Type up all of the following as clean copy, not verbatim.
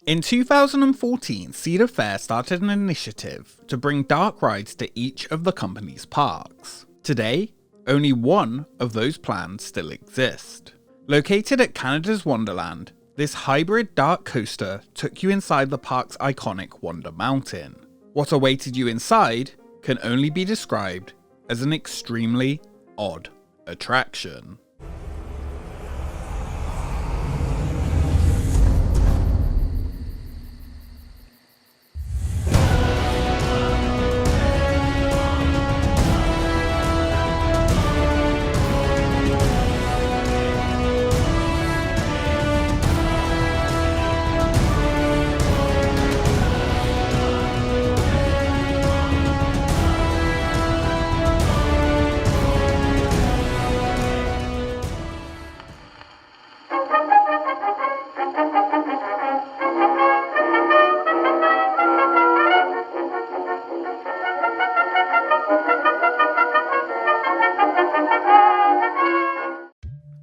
In 2014, Cedar Fair started an initiative to bring dark rides to each of the company's parks. Today, only one of those plans still exist. Located at Canada's Wonderland, this hybrid dark coaster took you inside the park's iconic Wonder Mountain. What awaited you inside can only be described as an extremely odd attraction.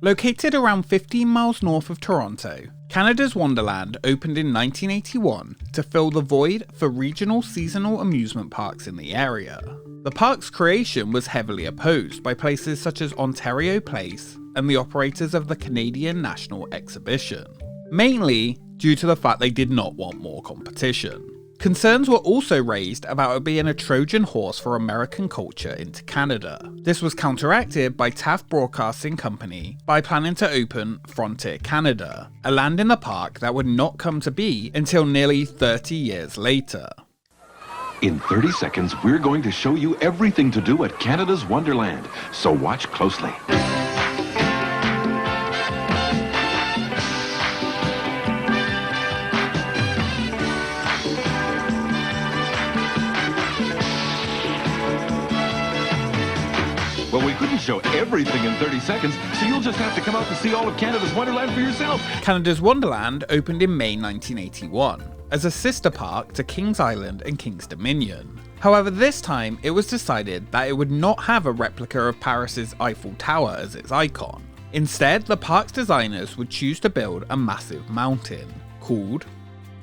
Located around 15 miles north of Toronto, Canada's Wonderland opened in 1981 to fill the void for regional seasonal amusement parks in the area. The park's creation was heavily opposed by places such as Ontario Place and the operators of the Canadian National Exhibition, mainly due to the fact they did not want more competition. Concerns were also raised about it being a Trojan horse for American culture into Canada. This was counteracted by Taft Broadcasting Company by planning to open Frontier Canada, a land in the park that would not come to be until nearly 30 years later. In 30 seconds, we're going to show you everything to do at Canada's Wonderland, so watch closely. Well, we couldn't show everything in 30 seconds, so you'll just have to come out and see all of Canada's Wonderland for yourself. Canada's Wonderland opened in May 1981 as a sister park to Kings Island and Kings Dominion. However, this time it was decided that it would not have a replica of Paris's Eiffel Tower as its icon. Instead, the park's designers would choose to build a massive mountain called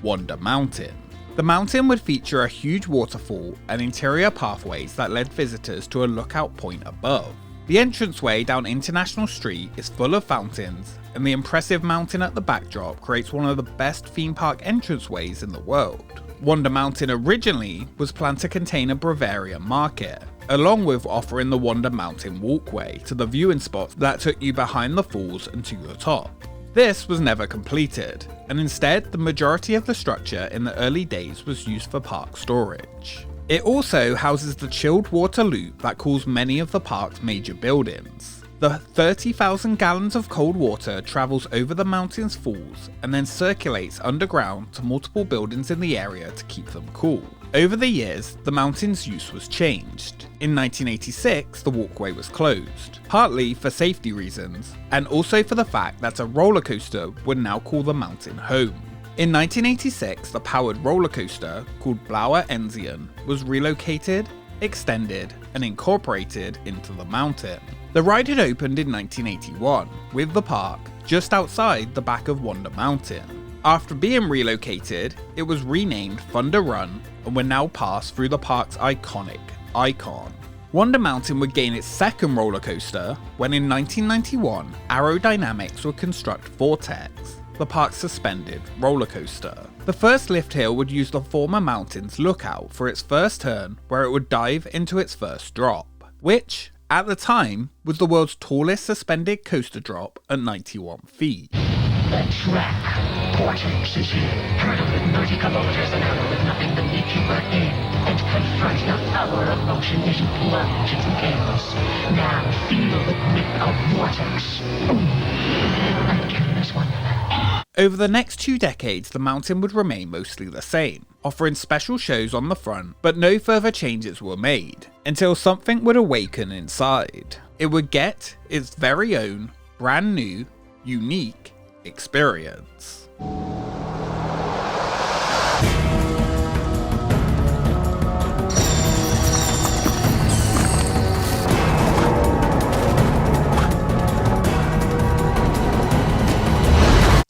Wonder Mountain. The mountain would feature a huge waterfall and interior pathways that led visitors to a lookout point above. The entranceway down International Street is full of fountains, and the impressive mountain at the backdrop creates one of the best theme park entranceways in the world. Wonder Mountain originally was planned to contain a Bavarian market, along with offering the Wonder Mountain walkway to the viewing spots that took you behind the falls and to the top. This was never completed, and instead the majority of the structure in the early days was used for park storage. It also houses the chilled water loop that cools many of the park's major buildings. The 30,000 gallons of cold water travels over the mountain's falls and then circulates underground to multiple buildings in the area to keep them cool. Over the years, the mountain's use was changed. In 1986, the walkway was closed, partly for safety reasons, and also for the fact that a roller coaster would now call the mountain home. In 1986, the powered roller coaster, called Blauer Enzian, was relocated, extended, and incorporated into the mountain. The ride had opened in 1981, with the park just outside the back of Wonder Mountain. After being relocated, it was renamed Thunder Run and would now pass through the park's iconic icon. Wonder Mountain would gain its second roller coaster when in 1991, Aerodynamics would construct Vortex, the park's suspended roller coaster. The first lift hill would use the former mountain's lookout for its first turn, where it would dive into its first drop, which, at the time, was the world's tallest suspended coaster drop at 91 feet. The track, Vortex is here, hurtle with 90 kilometers an hour with nothing beneath you but in, and confront the power of motion as you plunge into chaos. Now feel the grip of Vortex. And Canada's Wonderland. Over the next 2 decades, the mountain would remain mostly the same, offering special shows on the front, but no further changes were made, until something would awaken inside. It would get its very own, brand new, unique experience.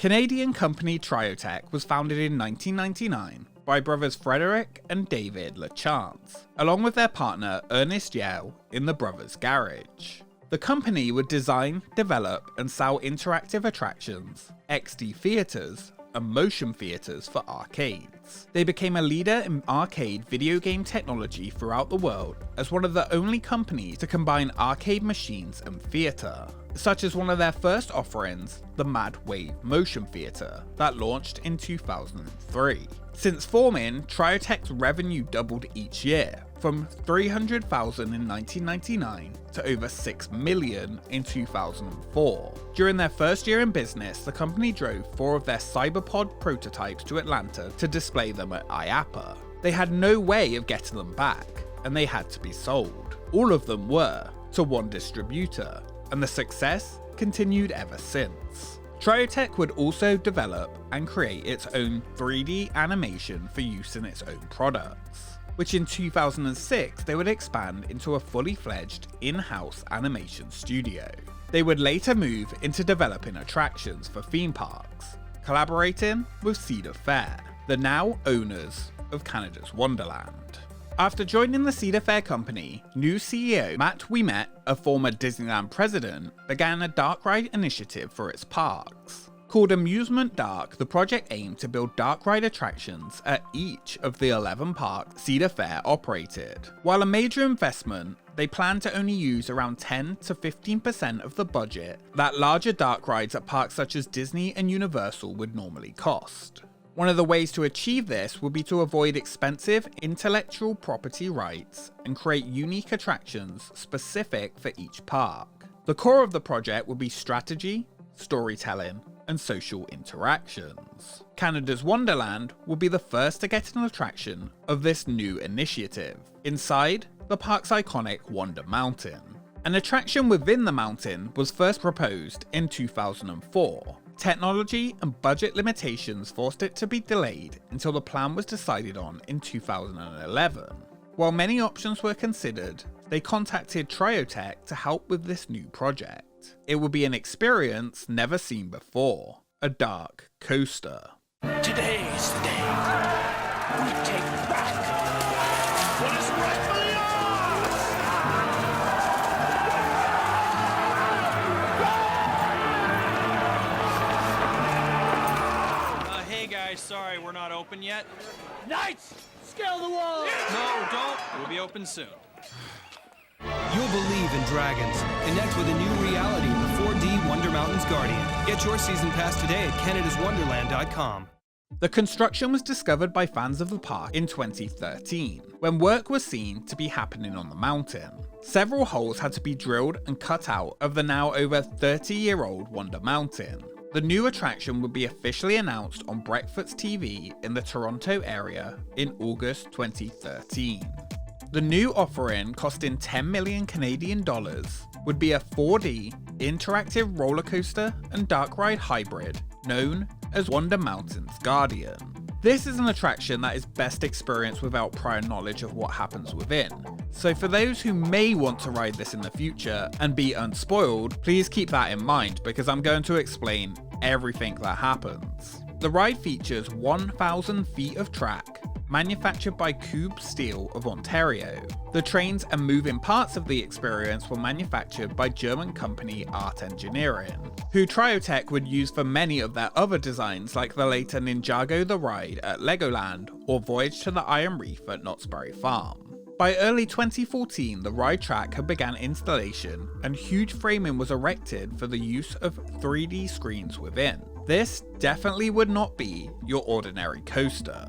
Canadian company Triotech was founded in 1999 by brothers Frederick and David LaChance, along with their partner Ernest Yale in the brothers' garage. The company would design, develop, and sell interactive attractions, XD theatres, and motion theatres for arcades. They became a leader in arcade video game technology throughout the world as one of the only companies to combine arcade machines and theatre, such as one of their first offerings, the Mad Wave Motion Theatre, that launched in 2003. Since forming, Triotech's revenue doubled each year, from $300,000 in 1999 to over $6 million in 2004. During their first year in business, the company drove 4 of their Cyberpod prototypes to Atlanta to display them at IAAPA. They had no way of getting them back, and they had to be sold. All of them were, to one distributor, and the success continued ever since. Triotech would also develop and create its own 3D animation for use in its own products, which in 2006 they would expand into a fully fledged in-house animation studio. They would later move into developing attractions for theme parks, collaborating with Cedar Fair, the now owners of Canada's Wonderland. After joining the Cedar Fair company, new CEO Matt Ouimet, a former Disneyland president, began a dark ride initiative for its parks. Called Amusement Dark, the project aimed to build dark ride attractions at each of the 11 parks Cedar Fair operated. While a major investment, they planned to only use around 10 to 15% of the budget that larger dark rides at parks such as Disney and Universal would normally cost. One of the ways to achieve this would be to avoid expensive intellectual property rights and create unique attractions specific for each park. The core of the project would be strategy, storytelling, and social interactions. Canada's Wonderland would be the first to get an attraction of this new initiative, inside the park's iconic Wonder Mountain. An attraction within the mountain was first proposed in 2004. Technology and budget limitations forced it to be delayed until the plan was decided on in 2011. While many options were considered, they contacted Triotech to help with this new project. It would be an experience never seen before, a dark coaster. Today's the day. We take back what is rightfully ours! Hey guys, sorry we're not open yet. Knights, scale the wall! No, don't. We'll be open soon. You'll believe in dragons. Connect with a new reality in the 4D Wonder Mountain's Guardian. Get your season pass today at canadaswonderland.com. The construction was discovered by fans of the park in 2013, when work was seen to be happening on the mountain. Several holes had to be drilled and cut out of the now over 30-year-old Wonder Mountain. The new attraction would be officially announced on Breakfast TV in the Toronto area in August 2013. The new offering, costing 10 million Canadian dollars, would be a 4D interactive roller coaster and dark ride hybrid known as Wonder Mountain's Guardian. This is an attraction that is best experienced without prior knowledge of what happens within. So for those who may want to ride this in the future and be unspoiled, please keep that in mind because I'm going to explain everything that happens. The ride features 1,000 feet of track, manufactured by Cube Steel of Ontario. The trains and moving parts of the experience were manufactured by German company Art Engineering, who Triotech would use for many of their other designs like the later Ninjago the Ride at Legoland or Voyage to the Iron Reef at Knott's Berry Farm. By early 2014, the ride track had begun installation and huge framing was erected for the use of 3D screens within. This definitely would not be your ordinary coaster.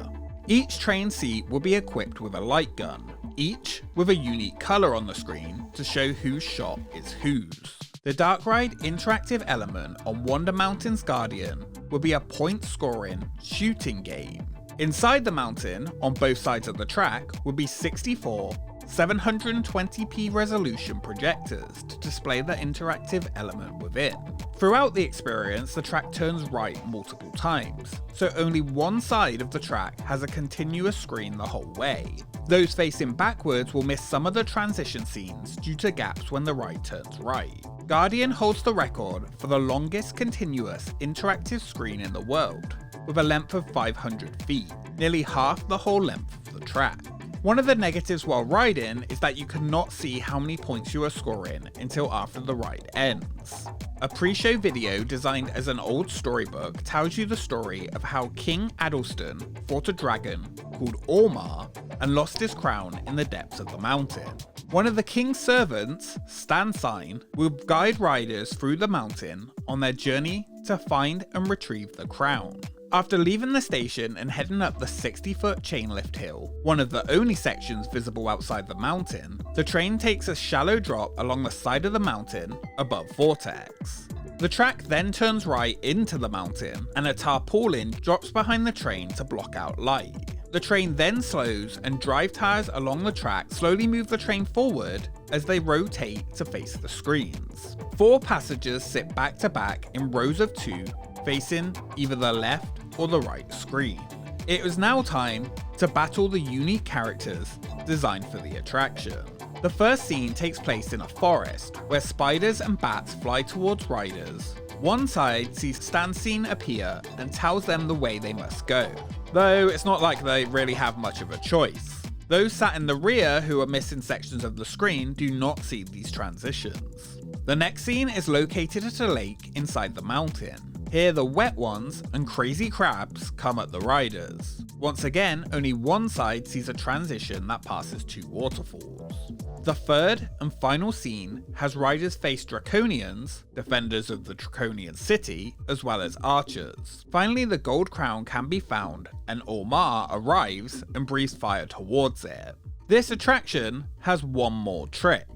Each train seat will be equipped with a light gun, each with a unique colour on the screen to show whose shot is whose. The dark ride interactive element on Wonder Mountain's Guardian will be a point-scoring shooting game. Inside the mountain, on both sides of the track, will be 64 720p resolution projectors to display the interactive element within. Throughout the experience, the track turns right multiple times, so only one side of the track has a continuous screen the whole way. Those facing backwards will miss some of the transition scenes due to gaps when the ride turns right. Guardian holds the record for the longest continuous interactive screen in the world, with a length of 500 feet, nearly half the whole length of the track. One of the negatives while riding is that you cannot see how many points you are scoring until after the ride ends. A pre-show video designed as an old storybook tells you the story of how King Addleston fought a dragon called Ormar and lost his crown in the depths of the mountain. One of the king's servants, Stand Sign, will guide riders through the mountain on their journey to find and retrieve the crown. After leaving the station and heading up the 60-foot chain lift hill, one of the only sections visible outside the mountain, the train takes a shallow drop along the side of the mountain above Vortex. The track then turns right into the mountain, and a tarpaulin drops behind the train to block out light. The train then slows, and drive tires along the track slowly move the train forward as they rotate to face the screens. 4 passengers sit back to back in rows of 2, facing either the left or the right screen. It was now time to battle the unique characters designed for the attraction. The first scene takes place in a forest, where spiders and bats fly towards riders. One side sees Stansine appear and tells them the way they must go, though it's not like they really have much of a choice. Those sat in the rear who are missing sections of the screen do not see these transitions. The next scene is located at a lake inside the mountain. Here the wet ones and crazy crabs come at the riders. Once again, only one side sees a transition that passes 2 waterfalls. The third and final scene has riders face Draconians, defenders of the Draconian city, as well as archers. Finally, the gold crown can be found, and Ormar arrives and breathes fire towards it. This attraction has one more trick.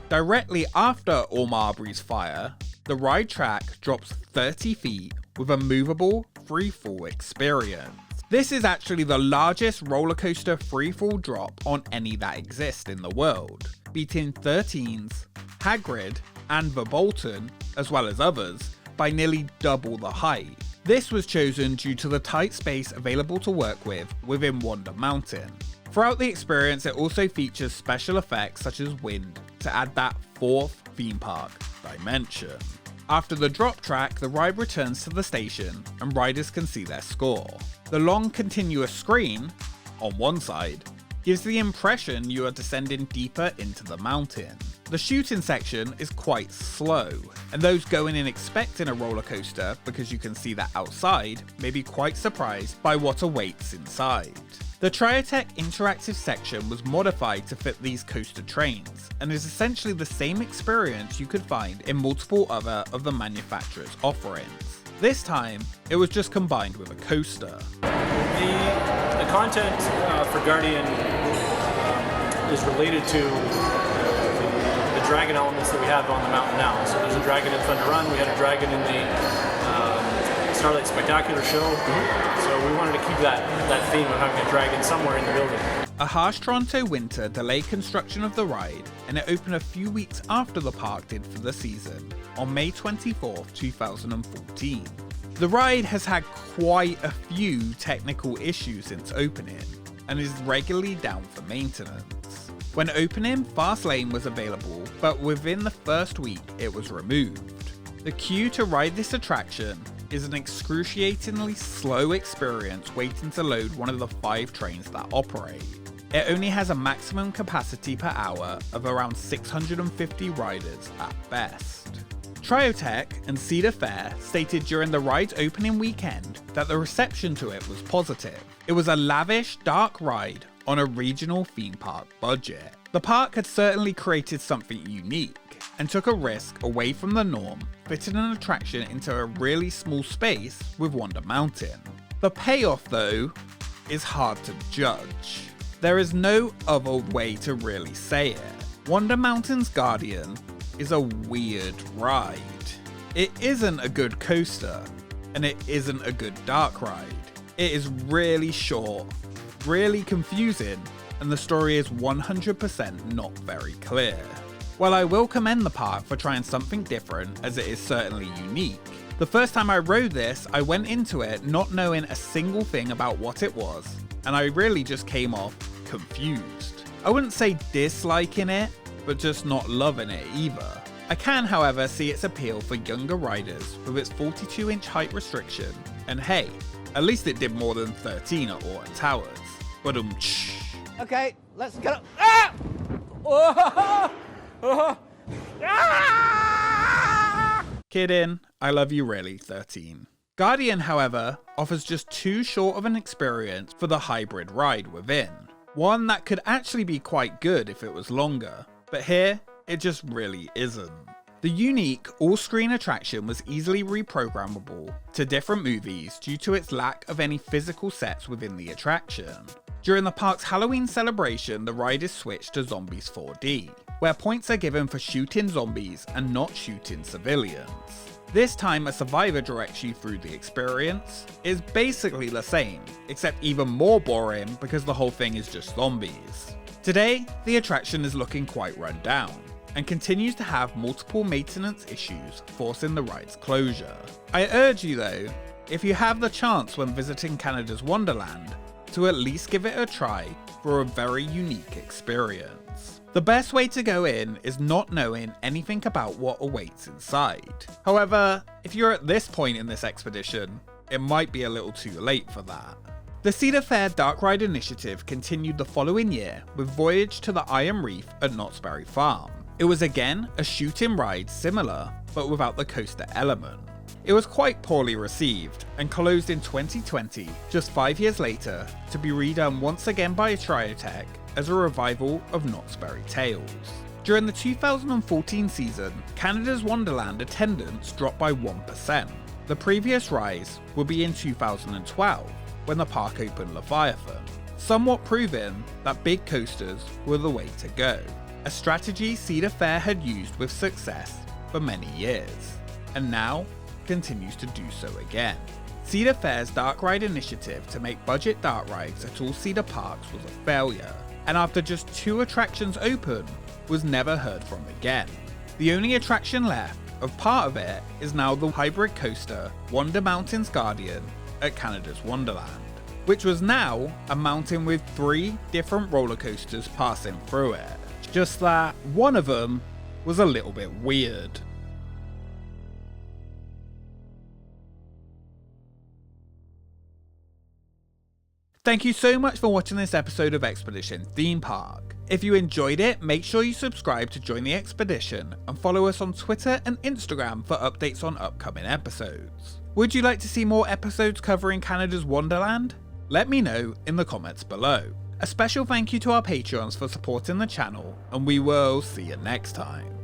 Directly after Ormar breathes fire, the ride track drops 30 feet with a movable freefall experience. This is actually the largest roller coaster freefall drop on any that exist in the world, beating 13's, Hagrid, and Verbolten, as well as others, by nearly double the height. This was chosen due to the tight space available to work with within Wonder Mountain. Throughout the experience, it also features special effects such as wind to add that 4th theme park dimension. After the drop track, the ride returns to the station and riders can see their score. The long continuous screen, on one side, gives the impression you are descending deeper into the mountain. The shooting section is quite slow, and those going in expecting a roller coaster because you can see that outside may be quite surprised by what awaits inside. The Triotech interactive section was modified to fit these coaster trains, and is essentially the same experience you could find in multiple other of the manufacturer's offerings. This time, it was just combined with a coaster. The content for Guardian is related to the dragon elements that we have on the mountain now. So there's a dragon in Thunder Run, we had a dragon in the Starlight Spectacular show. So we wanted to keep that theme of having a dragon somewhere in the building. A harsh Toronto winter delayed construction of the ride, and it opened a few weeks after the park did for the season, on May 24, 2014. The ride has had quite a few technical issues since opening, and is regularly down for maintenance. When opening, Fast Lane was available, but within the first week it was removed. The queue to ride this attraction is an excruciatingly slow experience waiting to load one of the 5 trains that operate. It only has a maximum capacity per hour of around 650 riders at best. Triotech and Cedar Fair stated during the ride's opening weekend that the reception to it was positive. It was a lavish, dark ride on a regional theme park budget. The park had certainly created something unique, and took a risk away from the norm, fitting an attraction into a really small space with Wonder Mountain. The payoff, though, is hard to judge. There is no other way to really say it. Wonder Mountain's Guardian is a weird ride. It isn't a good coaster, and it isn't a good dark ride. It is really short, really confusing, and the story is 100% not very clear. While I will commend the park for trying something different, as it is certainly unique, the first time I rode this, I went into it not knowing a single thing about what it was, and I really just came off confused. I wouldn't say disliking it, but just not loving it either. I can, however, see its appeal for younger riders with its 42-inch height restriction, and hey, at least it did more than 13 at Alton Towers. But Okay, let's go. Ah! Oh! Oh! Ah! Kidding, I love you really, 13. Guardian, however, offers just too short of an experience for the hybrid ride within. One that could actually be quite good if it was longer, but here, it just really isn't. The unique all-screen attraction was easily reprogrammable to different movies due to its lack of any physical sets within the attraction. During the park's Halloween celebration, the ride is switched to Zombies 4D, where points are given for shooting zombies and not shooting civilians. This time a survivor directs you through the experience. It's basically the same, except even more boring because the whole thing is just zombies. Today, the attraction is looking quite run down, and continues to have multiple maintenance issues forcing the ride's closure. I urge you though, if you have the chance when visiting Canada's Wonderland, to at least give it a try for a very unique experience. The best way to go in is not knowing anything about what awaits inside. However, if you're at this point in this expedition, it might be a little too late for that. The Cedar Fair Dark Ride Initiative continued the following year with Voyage to the Iron Reef at Knott's Berry Farm. It was again a shooting ride similar, but without the coaster element. It was quite poorly received and closed in 2020, just 5 years later, to be redone once again by Triotech as a revival of Knott's Berry Tales. During the 2014 season, Canada's Wonderland attendance dropped by 1%. The previous rise would be in 2012, when the park opened Leviathan, somewhat proving that big coasters were the way to go, a strategy Cedar Fair had used with success for many years, and now continues to do so again. Cedar Fair's Dark Ride initiative to make budget dark rides at all Cedar parks was a failure, and after just 2 attractions open, was never heard from again. The only attraction left of part of it is now the hybrid coaster Wonder Mountain's Guardian at Canada's Wonderland, which was now a mountain with 3 different roller coasters passing through it. Just that one of them was a little bit weird. Thank you so much for watching this episode of Expedition Theme Park. If you enjoyed it, make sure you subscribe to join the expedition and follow us on Twitter and Instagram for updates on upcoming episodes. Would you like to see more episodes covering Canada's Wonderland? Let me know in the comments below. A special thank you to our Patreons for supporting the channel, and we will see you next time.